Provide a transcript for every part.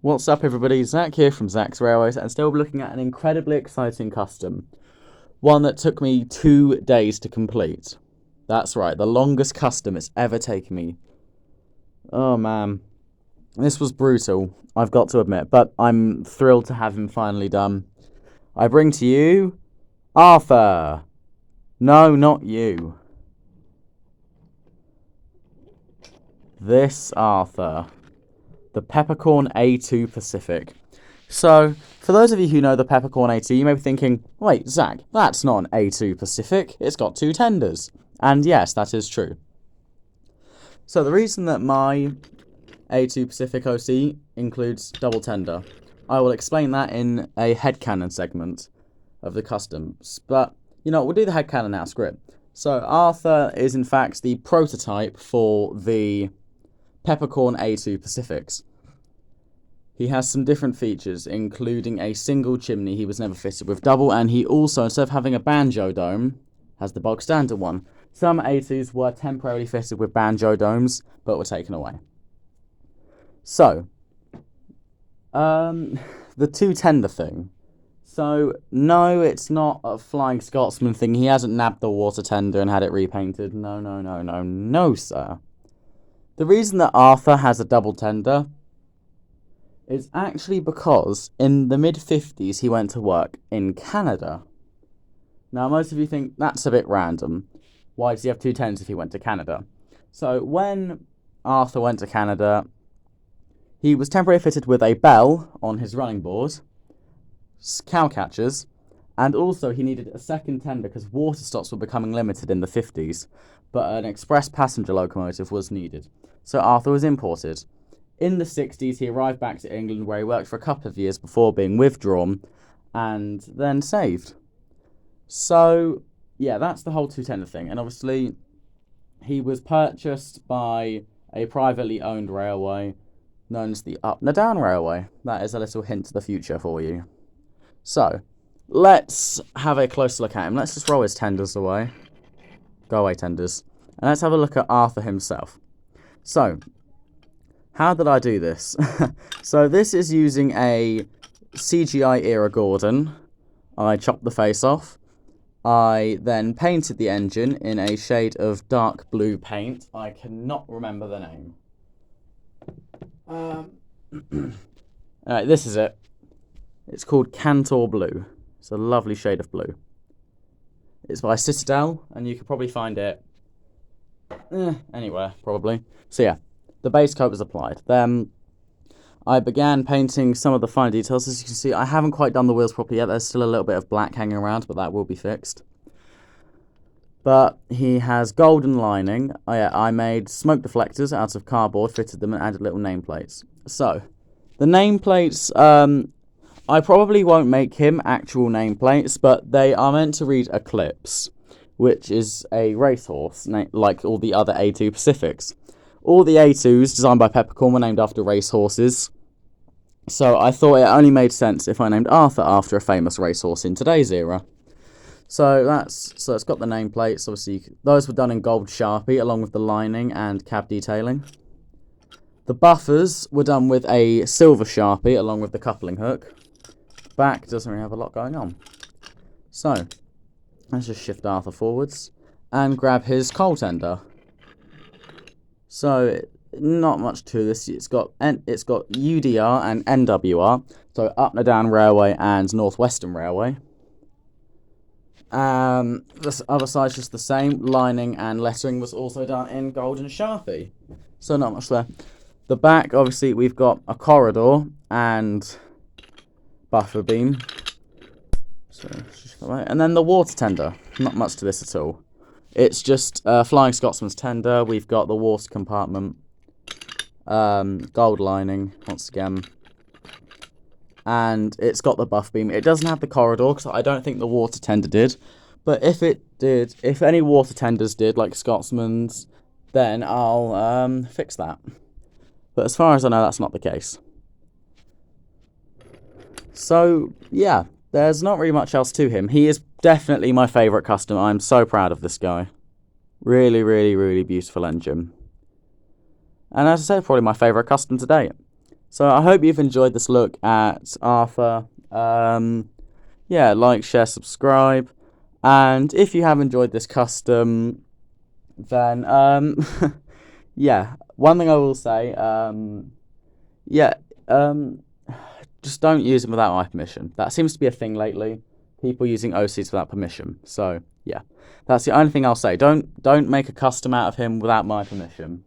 What's up, everybody? Zach here from Zach's Railways, and still looking at an incredibly exciting custom. One that took me 2 days to complete. That's right, the longest custom it's ever taken me. Oh man, this was brutal, I've got to admit, but I'm thrilled to have him finally done. I bring to you Arthur. No, not you. This Arthur. The Peppercorn A2 Pacific. So, for those of you who know the Peppercorn A2, you may be thinking, wait, Zach, that's not an A2 Pacific, it's got 2 tenders. And yes, that is true. So the reason that my A2 Pacific OC includes double tender, I will explain that in a headcanon segment of the customs. But, we'll do the headcanon now, screw it. So Arthur is in fact the prototype for the Peppercorn A2 Pacifics. He has some different features, including a single chimney he was never fitted with double, and he also, instead of having a banjo dome, has the bog standard one. Some A2s were temporarily fitted with banjo domes, but were taken away. So, the 2 tender thing. So, no, it's not a Flying Scotsman thing. He hasn't nabbed the water tender and had it repainted. No, sir. The reason that Arthur has a double tender is actually because in the mid-50s he went to work in Canada. Now, most of you think that's a bit random. Why does he have 2 tenders if he went to Canada? So, when Arthur went to Canada, he was temporarily fitted with a bell on his running board, cow catchers, and also he needed a second tender because water stops were becoming limited in the 50s, but an express passenger locomotive was needed. So Arthur was imported. In the 60s, he arrived back to England, where he worked for a couple of years before being withdrawn and then saved. So, yeah, that's the whole 2 tender thing. And obviously, he was purchased by a privately owned railway known as the Up and Down Railway. That is a little hint to the future for you. So, let's have a closer look at him. Let's just roll his tenders away. Go away, tenders. And let's have a look at Arthur himself. So, how did I do this? So this is using a CGI era Gordon. I chopped the face off. I then painted the engine in a shade of dark blue paint. I cannot remember the name. Alright, this is it. It's called Cantor Blue. It's a lovely shade of blue. It's by Citadel, and you could probably find it anywhere, probably. So yeah. The base coat was applied. Then I began painting some of the fine details. As you can see, I haven't quite done the wheels properly yet. There's still a little bit of black hanging around, but that will be fixed. But he has golden lining. I made smoke deflectors out of cardboard, fitted them, and added little nameplates. So, the nameplates, I probably won't make him actual nameplates, but they are meant to read Eclipse, which is a racehorse, like all the other A2 Pacifics. All the A2s designed by Peppercorn were named after racehorses, so I thought it only made sense if I named Arthur after a famous racehorse in today's era. So it's got the nameplates. Obviously, those were done in gold Sharpie along with the lining and cab detailing. The buffers were done with a silver Sharpie along with the coupling hook. Back doesn't really have a lot going on. So let's just shift Arthur forwards and grab his coal tender. So, not much to this. It's got UDR and NWR, so Up and Down Railway and Northwestern Railway. This other side's just the same. Lining and lettering was also done in gold and Sharpie. So not much there. The back, obviously, we've got a corridor and buffer beam. So, and then the water tender. Not much to this at all. It's just Flying Scotsman's tender. We've got the water compartment, gold lining once again, and it's got the buff beam. It doesn't have the corridor because I don't think the water tender did. But if it did, if any water tenders did, like Scotsman's, then I'll fix that. But as far as I know, that's not the case. So yeah. There's not really much else to him. He is definitely my favourite custom. I'm so proud of this guy. Really, really, really beautiful engine. And as I said, probably my favourite custom to date. So I hope you've enjoyed this look at Arthur. Yeah, like, share, subscribe. And if you have enjoyed this custom, then, yeah, one thing I will say, yeah, just don't use them without my permission. That seems to be a thing lately. People using OCs without permission. So, yeah, that's the only thing I'll say. Don't make a custom out of him without my permission.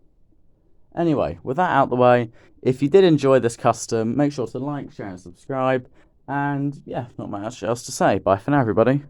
Anyway, with that out the way, if you did enjoy this custom, make sure to like, share, and subscribe. And yeah, not much else to say. Bye for now, everybody.